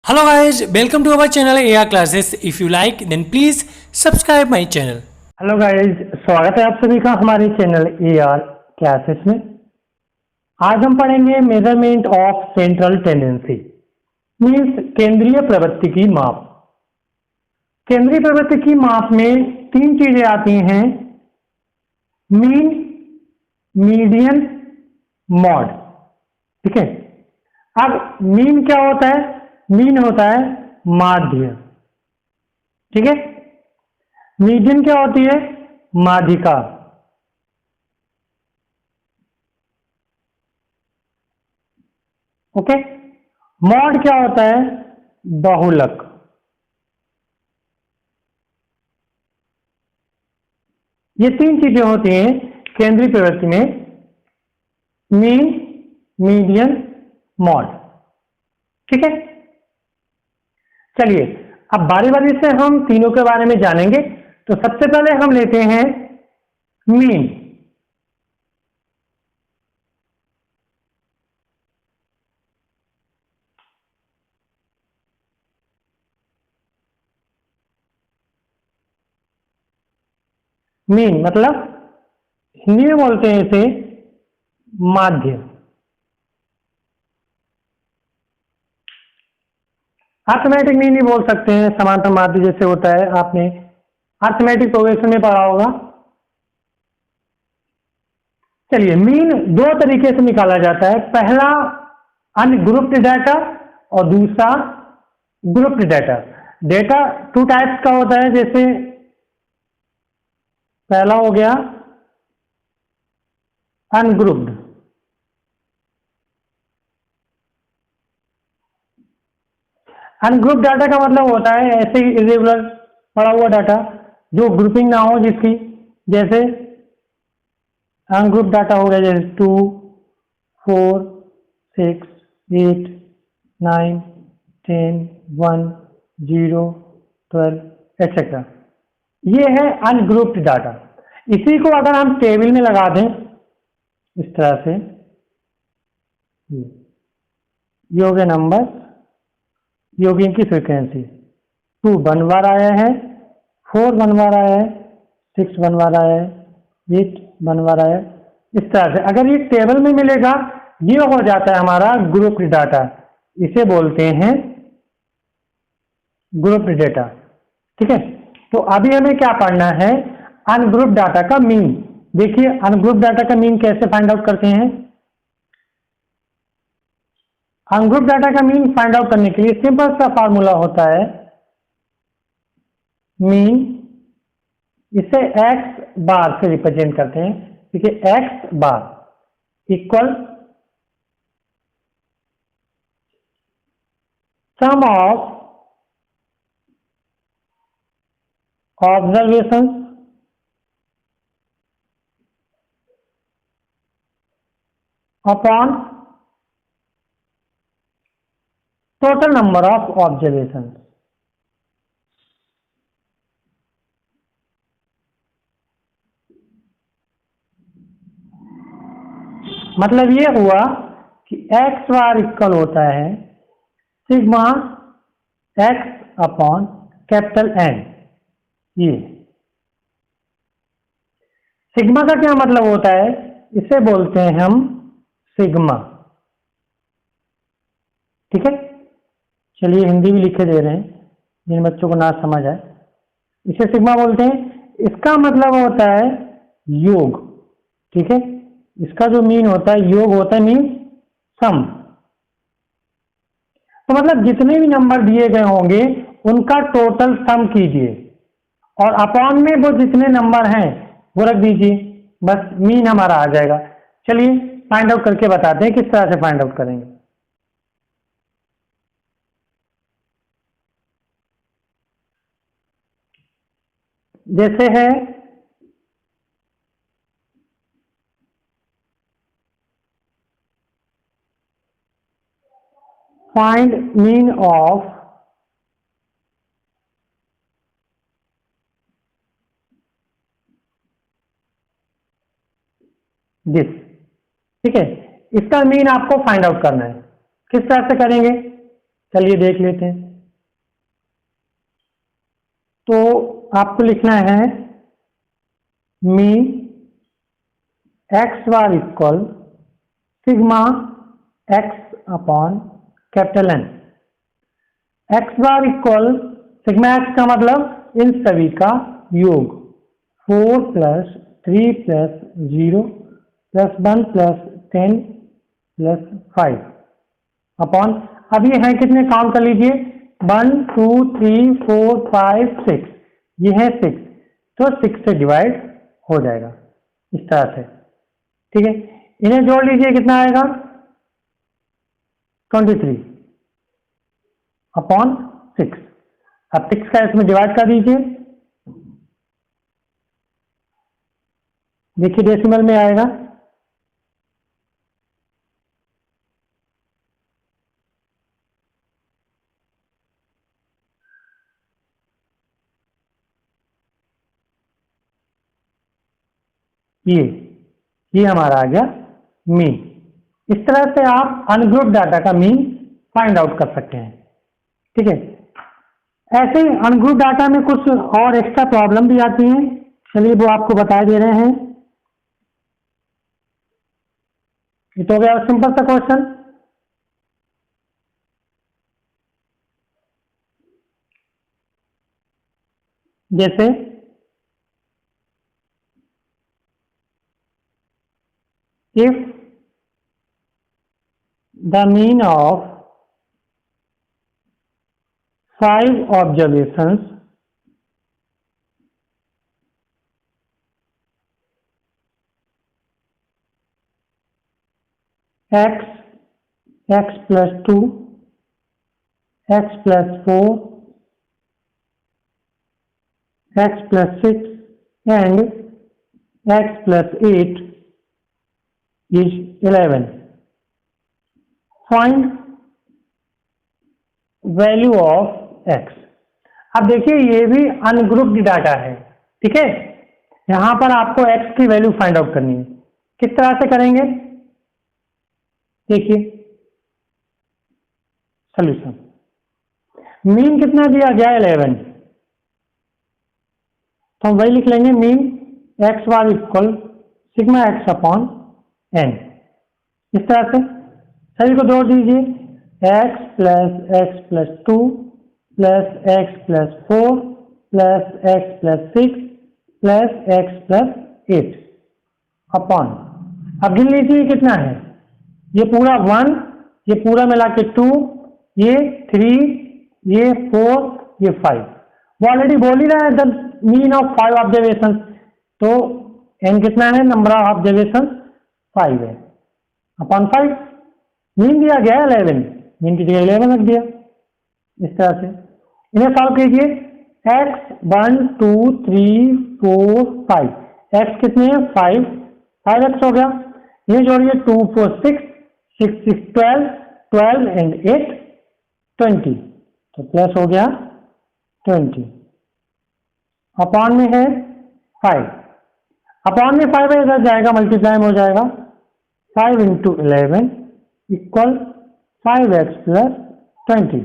Hello guys, welcome to our channel AR Classes. If you like, then please subscribe my channel. Hello guys, स्वागत है आप सभी का हमारे चैनल AR क्लासेस में। आज हम पढ़ेंगे measurement of central tendency means केंद्रीय प्रवृत्ति की माप। केंद्रीय प्रवृत्ति की माप में तीन चीजें आती हैं, मीन, मीडियन, मॉड। ठीक है। अब मीन क्या होता है? मीन होता है माध्य। ठीक है। मीडियन क्या होती है? माध्यिका। ओके। मॉड क्या होता है? बहुलक। ये तीन चीजें होती हैं केंद्रीय प्रवृत्ति में, मीन, मीडियन, मॉड। ठीक है। चलिए अब बारी बारी से हम तीनों के बारे में जानेंगे। तो सबसे पहले हम लेते हैं मीन। मीन मतलब हिंदी में बोलते हैं इसे माध्य। अर्थमेटिक मीन भी बोल सकते हैं, समांतर माध्य जैसे होता है, आपने अर्थमेटिक प्रोग्रेशन में पढ़ा होगा। चलिए, मीन दो तरीके से निकाला जाता है। पहला अनग्रुप्ड डाटा और दूसरा grouped data. Data two types का होता है, जैसे पहला हो गया अनग्रुप्ड। अनग्रुप डाटा का मतलब होता है ऐसे ही इरेगुलर पड़ा हुआ डाटा जो ग्रुपिंग ना हो जिसकी, जैसे अनग्रुप डाटा हो गया जैसे 2, 4, 6, 8, 9, 10, 1, 0, 12 एक्सेट्रा। ये है अनग्रुप्ड डाटा। इसी को अगर हम टेबल में लगा दें इस तरह से, ये हो गया नंबर, योगिंग की फ्रीक्वेंसी। 2 1 बार आया है, 4 1 बार आया है, 6 1 बार आया है, 8 1 बार आया है। इस तरह से अगर ये टेबल में मिलेगा, ये हो जाता है हमारा ग्रुप्ड डाटा। इसे बोलते हैं ग्रुप्ड डाटा। ठीक है। तो अभी हमें क्या पढ़ना है? अनग्रुप्ड डाटा का मीन। देखिए अनग्रुप्ड डाटा का मीन कैसे फाइंड आउट करते हैं। अनग्रुप डाटा का मीन फाइंड आउट करने के लिए सिंपल सा फार्मूला होता है मीन, इसे एक्स बार से रिप्रेजेंट करते हैं। देखिए X bar equal sum of observation upon total number of observation. मतलब ये हुआ कि एक्स बार इक्वल होता है sigma X upon capital N. ये सिग्मा का क्या मतलब होता है? इसे बोलते हैं हम सिग्मा। ठीक है। चलिए हिंदी भी लिखे दे रहे हैं जिन बच्चों को ना समझ आए। इसे सिग्मा बोलते हैं। इसका मतलब होता है योग। ठीक है। इसका जो मीन होता है योग होता है, मीन सम। तो मतलब जितने भी नंबर दिए गए होंगे उनका टोटल सम कीजिए और अपॉन में वो जितने नंबर हैं वो रख दीजिए, बस मीन हमारा आ जाएगा। चलिए फाइंड आउट करके बताते हैं किस तरह से फाइंड आउट करेंगे। जैसे है फाइंड मीन ऑफ दिस। ठीक है। इसका मीन आपको फाइंड आउट करना है। किस तरह से करेंगे? चलिए देख लेते हैं। तो आपको लिखना है mean X bar equal sigma X upon capital N. X bar equal sigma X का मतलब इन सभी का योग 4 plus 3 plus 0 plus 1 plus 10 plus 5 upon, अब ये है कितने काउंट कर लीजिए 1 2 3 4 5 6, ये है 6, तो 6 से डिवाइड हो जाएगा इस तरह से। ठीक है, इन्हें जोड़ लीजिए कितना आएगा 23 अपॉन 6। अब 6 का इसमें डिवाइड कर दीजिए, देखिए डेसिमल में आएगा ये हमारा आ गया मीन। इस तरह से आप अनग्रुप डाटा का मीन फाइंड आउट कर सकते हैं। ठीक है, ऐसे ही अनग्रुप डाटा में कुछ और एक्स्ट्रा प्रॉब्लम भी आती हैं, चलिए वो आपको बता दे रहे हैं। ये तो हो गया सिंपल सा क्वेश्चन। जैसे if the mean of 5 observations x, x plus 2, x plus 4, x plus 6 and x plus 8 is 11, find value of x। अब देखिए ये भी अनग्रुप्ड डाटा है। ठीक है, यहां पर आपको x की वैल्यू फाइंड आउट करनी है। किस तरह से करेंगे, देखिए सॉल्यूशन। मीन कितना दिया गया 11, तो हम वही लिख लेंगे mean X bar equal sigma X upon N. इस तरह से सभी को जोड़ दीजिए, x plus 2 plus x plus 4 plus x plus 6 plus x plus 8 upon, अब गिन लीजिए कितना है, ये पूरा 1, ये पूरा मिला के 2, ये 3, ये 4, ये 5। वो ऑलरेडी बोल ही रहा है द मीन ऑफ 5 ऑब्जर्वेशन, तो n कितना है, नंबर ऑफ ऑब्जर्वेशन 5 है अपॉन 5। मीन दिया गया 11, मीन की जगह 11 रख दिया। इस तरह से इन्हें सॉल्व कीजिए, x 1 2 3 4 5, x कितने हैं 5, 5x हो गया। ये जोड़िए 2 4 6, 6 6 12, 12 एंड 8 20, तो प्लस हो गया 20 अपॉन में है 5, अपॉन में 5 इधर जाएगा मल्टीप्लाई में हो जाएगा 5 into 11 equal 5x plus 20,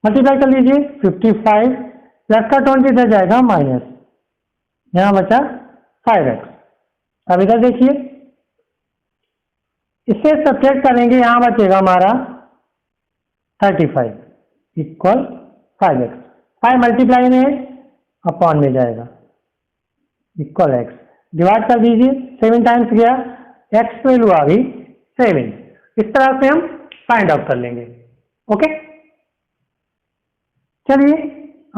multiply कर लीजिए 55 प्लस का 20 इधर जाएगा माइनस, यहां बचा 5x। अब इधर देखिए इससे सब्ट्रैक्ट करेंगे, यहां बचेगा हमारा 35 इक्वल 5x, 5 मल्टीप्लाई में अपॉन में जाएगा इक्वल x, डिवाइड कर दीजिए 7 टाइम्स गया, x वैल्यू आ गई 7। इस तरह से हम फाइंड आउट कर लेंगे। ओके, चलिए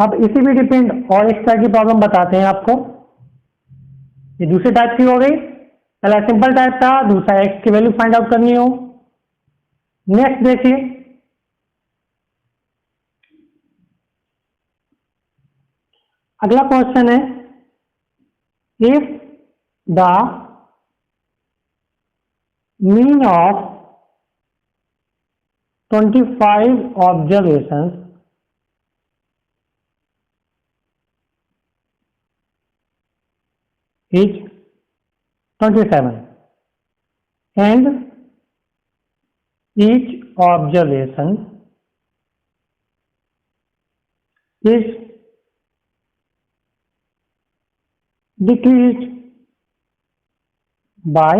अब इसी भी डिपेंड और एक तरह की प्रॉब्लम बताते हैं आपको। ये दूसरे टाइप की हो गई, पहला सिंपल टाइप था, दूसरा x की वैल्यू फाइंड आउट करनी हो। नेक्स्ट देखिए, अगला क्वेश्चन है, if the mean of 25 observations is 27 and each observation is decreased by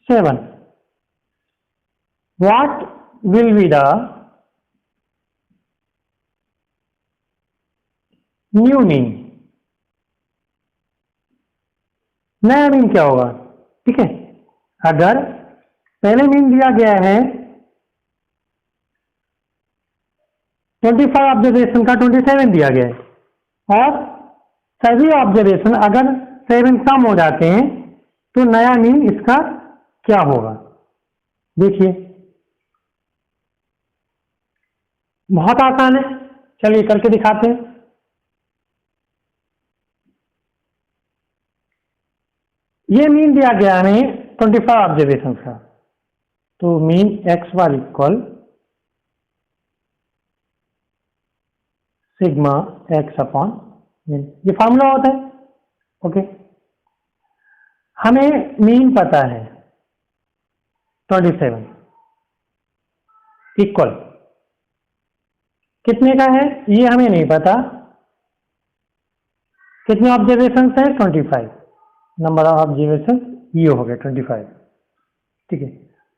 7. What will be the new mean? नया मीन क्या होगा? ठीक है, अगर पहले मीन दिया गया है 25 ऑब्जर्वेशन का 27 दिया गया है और सभी ऑब्जर्वेशन अगर 7 कम हो जाते हैं तो नया मीन इसका क्या होगा? देखिए, बहुत आसान है, चलिए करके दिखाते हैं। ये मीन दिया गया है 25 ऑब्जर्वेशन का, तो mean X bar equal sigma X upon mean, ये फॉर्मूला होता है। ओके, हमें मीन पता है 27 इक्वल कितने का है ये हमें नहीं पता, कितने ऑब्जर्वेशन है 25, नंबर ऑफ ऑब्जर्वेशन ये हो गया 25। ठीक है,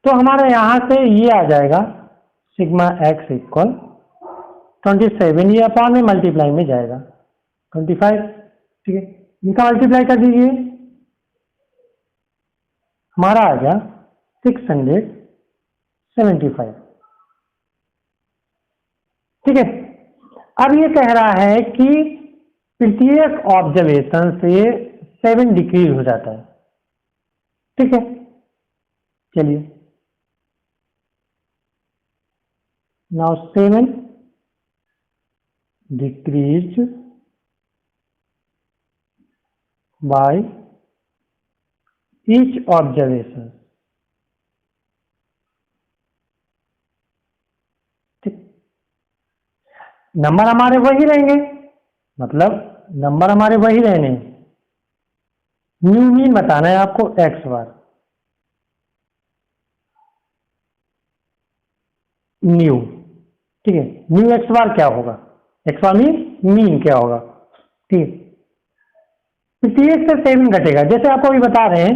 तो हमारा यहां से ये आ जाएगा सिग्मा एक्स इक्वल 27, ये अपॉन में मल्टीप्लाई में जाएगा 25। ठीक है, इनका मल्टीप्लाई कर दीजिए, हमारा आ गया 675। ठीक है, अब ये कह रहा है कि प्रत्येक ऑब्जर्वेशन से 7 डिक्रीज हो जाता है। ठीक है, चलिए now 7 decrease by each observation. ठीक, नंबर हमारे वही रहेंगे, मतलब नंबर हमारे वही रहने, न्यू मीन बताना है आपको एक्स बार। न्यू, ठीक है, न्यू एक्स बार क्या होगा? एक्स बार मीन क्या होगा? ठीक है, प्रत्येक से 7 घटेगा, जैसे आपको अभी बता रहे हैं,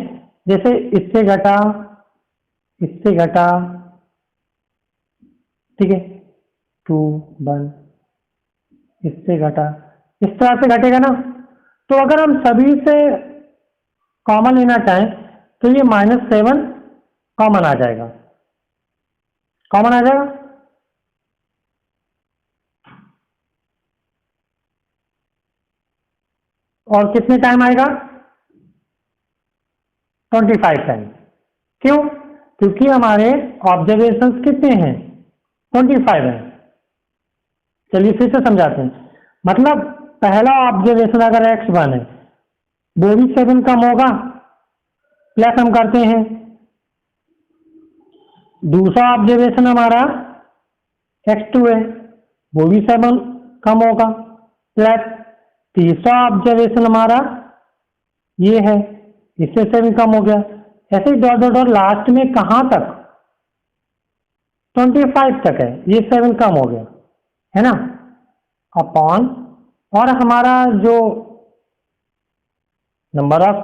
जैसे इससे घटा, इससे घटा, ठीक है 2 1, इससे घटा, इस तरह से घटेगा ना। तो अगर हम सभी से कॉमन लेना चाहें तो ये -7 कॉमन आ जाएगा, कॉमन आ जाएगा। और कितने टाइम आएगा? 25 टाइम। क्यों? क्योंकि हमारे ऑब्जर्वेशंस कितने हैं? 25 हैं। चलिए फिर से समझाते हैं, मतलब पहला ऑब्जर्वेशन अगर x1 है, वो भी 7 कम होगा, प्लस हम करते हैं। दूसरा ऑब्जर्वेशन हमारा x2 है, वो भी 7 कम होगा, प्लस तीसरा ऑब्जर्वेशन हमारा ये है, इससे 7 कम हो गया। ऐसे ही डॉट डॉट डॉट लास्ट में कहां तक? 25 तक है, ये 7 कम हो गया है ना, अपॉन, और हमारा जो नंबर ऑफ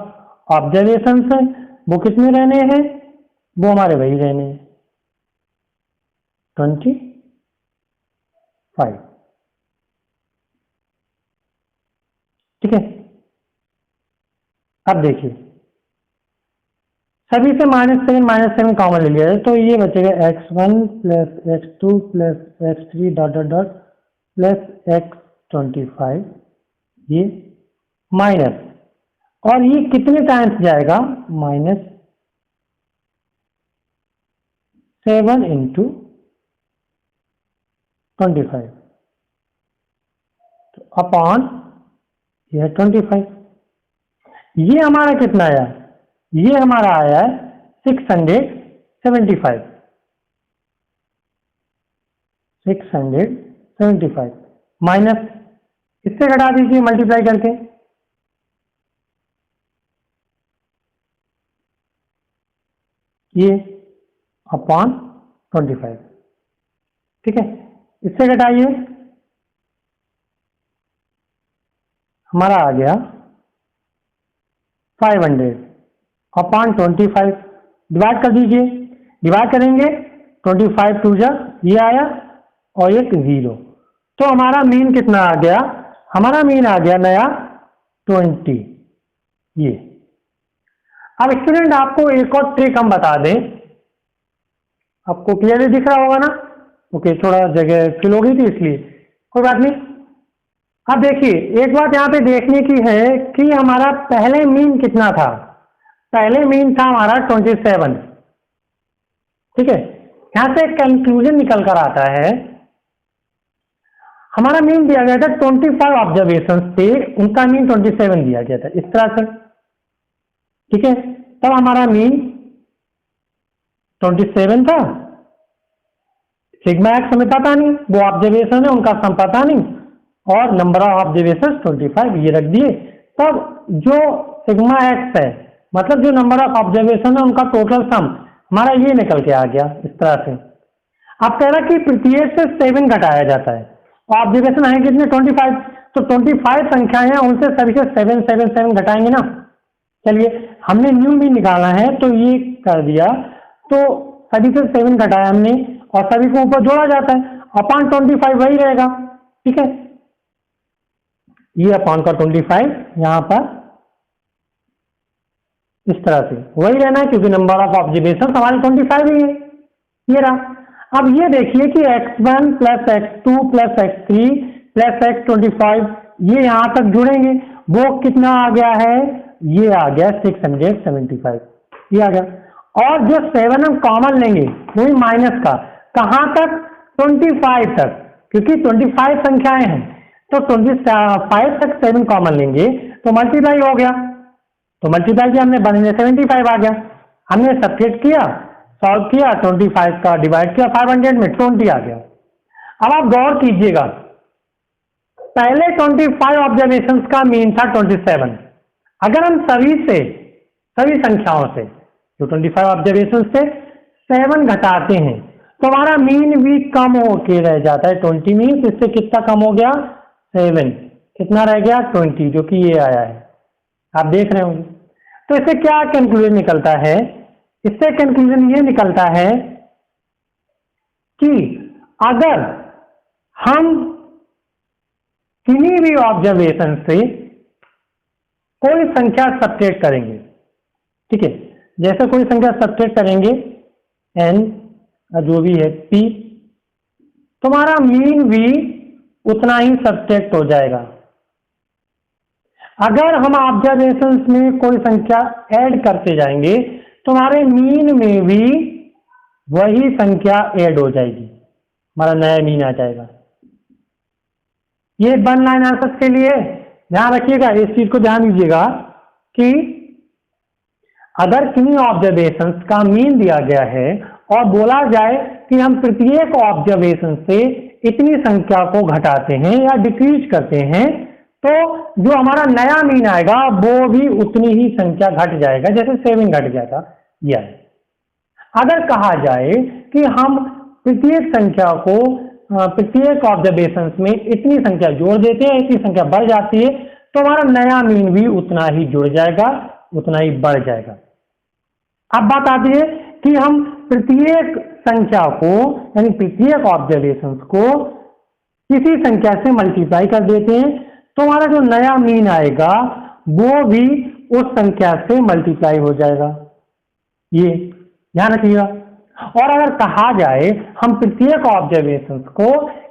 ऑब्जर्वेशन है वो कितने रहने हैं? वो हमारे वही रहने हैं 25। ठीक है, अब देखिए सभी से -7 कॉमन ले लिया है, तो ये बचेगा x1 plus x2 plus x3 dot dot dot plus x25, ये माइनस, और ये कितने टाइम्स जाएगा? -7 इंटू 25, तो अपॉन यह 25। ये हमारा कितना आया? ये हमारा आया है 675, 675 माइनस, इससे घटा दीजिए मल्टीप्लाई करके, ये अपॉन 25। ठीक है, इससे घटाइए, हमारा आ गया 500 अपॉन 25। डिवाइड कर दीजिए, डिवाइड करेंगे 25 टू जा ये आया और एक 0, तो हमारा मीन कितना आ गया? हमारा मीन आ गया नया 20। ये अब स्टूडेंट आपको एक और ट्रिक हम बता दें, आपको क्लियरली दिख रहा होगा ना? ओके, थोड़ा जगह फिल हो गई थी इसलिए कोई बात नहीं। अब देखिए एक बात यहाँ पे देखने की है कि हमारा पहले मीन कितना था। पहले मीन था हमारा 27, ठीक है। यहां से एक कंक्लूजन निकल कर आता है, हमारा मीन दिया गया था 25 ऑब्जर्वेशन से, उनका मीन 27 दिया गया था इस तरह से, ठीक है। तब हमारा मीन 27 था, सिग्मा एक्स हमें पता नहीं, वो ऑब्जर्वेशन है उनका सम पता नहीं, और नंबर ऑफ ऑब्जर्वेशन 25 ये रख दिए। तब जो सिग्मा एक्स है मतलब जो नंबर ऑफ ऑब्जर्वेशन है उनका टोटल सम हमारा ये निकल के आ गया इस तरह से। अब कह रहा कि प्रत्येक से 7 घटाया जाता है, ऑब्जर्वेशन है कितने 25, तो 25 संख्याएं हैं उनसे सभी से 7 7 7 घटाएंगे ना। चलिए हमने न्यू भी निकाला है तो ये कर दिया, तो सभी से 7 घटाया हमने और सभी को ऊपर जोड़ा जाता है, अपॉन 25 वही रहेगा, ठीक है। ये अपॉन का 25 यहां पर इस तरह से वही रहना है क्योंकि नंबर ऑफ ऑब्जर्वेशन हमारी 25 ही है, ये रहा। अब ये देखिए कि x1 plus x2 plus x3 plus x25 ये यहां तक जुड़ेंगे, वो कितना आ गया है? ये आ गया 675, ये आ गया। और जो 7 हम कॉमन लेंगे वही माइनस का, कहां तक? 25 तक, क्योंकि 25 संख्याएं हैं तो 25 तक 7 कॉमन लेंगे तो मल्टीप्लाई हो गया, तो मल्टीप्लाई किया हमने 175 आ गया। हमने सब्ट्रैक्ट किया, सॉल्व किया, 25 का डिवाइड किया 500 में 20 आ गया। अब आप गौर कीजिएगा, पहले 25 ऑब्जर्वेशंस का मीन था 27। अगर हम सभी संख्याओं से जो 25 ऑब्जर्वेशन से 7 घटाते हैं तो हमारा मीन भी कम होके रह जाता है 20 मीन, इससे कितना कम हो गया? 7, कितना रह गया? 20, जो कि ये आया है, आप देख रहे होंगे। तो इससे क्या कंक्लूजन निकलता है? इससे कंक्लूजन ये निकलता है कि अगर हम किसी भी ऑब्जर्वेशन से कोई संख्या सब्ट्रैक्ट करेंगे, ठीक है, जैसे कोई संख्या सब्ट्रैक्ट करेंगे n जो भी है p, तुम्हारा मीन भी उतना ही सब्ट्रैक्ट हो जाएगा। अगर हम ऑब्जर्वेशंस में कोई संख्या ऐड करते जाएंगे तो हमारे मीन में भी वही संख्या ऐड हो जाएगी, हमारा नया मीन आ जाएगा। ये 1 लाइन आंसर्स के लिए ध्यान रखिएगा, इस चीज को ध्यान दीजिएगा कि अगर किन्हीं ऑब्जर्वेशंस का मीन दिया गया है और बोला जाए कि हम प्रत्येक ऑब्जर्वेशन से इतनी संख्या को घटाते हैं या डिक्रीज करते हैं, तो जो हमारा नया मीन आएगा वो भी उतनी ही संख्या घट जाएगा, जैसे 7 घट गया था यह। अगर कहा जाए कि हम प्रत्येक संख्या को प्रत्येक ऑब्जर्वेशन में इतनी संख्या जोड़ देते हैं, इतनी संख्या बढ़ जाती है, तो हमारा नया मीन भी उतना ही जुड़ जाएगा, उतना ही बढ़ जाएगा। अब बात आती है कि हम प्रत्येक संख्या को यानी प्रत्येक ऑब्जर्वेशन को किसी संख्या से मल्टीप्लाई कर देते हैं तो हमारा जो नया मीन आएगा वो भी उस संख्या से मल्टीप्लाई हो जाएगा, ये ध्यान रखिएगा। और अगर कहा जाए हम प्रत्येक ऑब्जर्वेशन को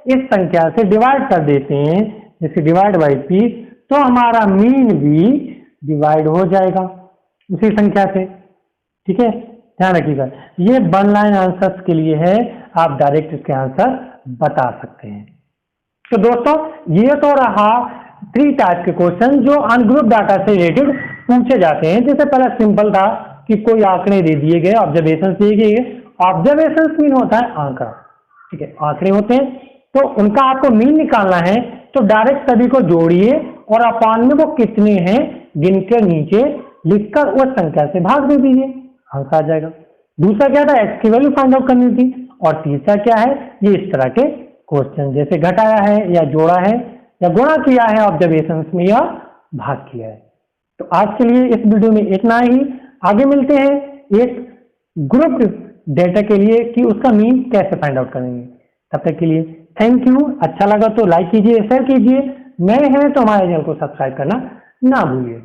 इस संख्या से डिवाइड कर देते हैं, जैसे डिवाइड बाई p, तो हमारा मीन भी डिवाइड हो जाएगा उसी संख्या से, ठीक है, ध्यान रखिएगा। ये 1 लाइन आंसर्स के लिए है, आप डायरेक्ट इसके आंसर बता सकते हैं। तो दोस्तों ये तो रहा 3 टाइप के क्वेश्चन जो अनग्रुप डाटा से रिलेटेड पूछे जाते हैं। जैसे पहला सिंपल था कि कोई आंकड़े दे दिए गए, ऑब्जर्वेशन दिए गए, ऑब्जर्वेशन मीन होता है आंकड़ा, ठीक है, आंकड़े होते हैं, तो उनका आपको मीन निकालना है तो डायरेक्ट सभी को जोड़िए और अपॉन में वो कितने हैं गिनकर नीचे लिखकर उस संख्या से भाग दे दीजिए, आंसर आ जाएगा। दूसरा क्या था? एक्स की वैल्यू फाइंड आउट करनी थी। और तीसरा क्या है? ये इस तरह के क्वेश्चन जैसे घटाया है या जोड़ा है या गुणा किया है ऑब्जर्वेशंस में या भाग किया है। तो आज के लिए इस वीडियो में इतना ही। आगे मिलते हैं एक ग्रुप डेटा के लिए कि उसका मीन कैसे फाइंड आउट करेंगे। तब तक के लिए थैंक यू। अच्छा लगा तो लाइक कीजिए, शेयर कीजिए, नए हैं तो हमारे चैनल को सब्सक्राइब करना ना भूलिए।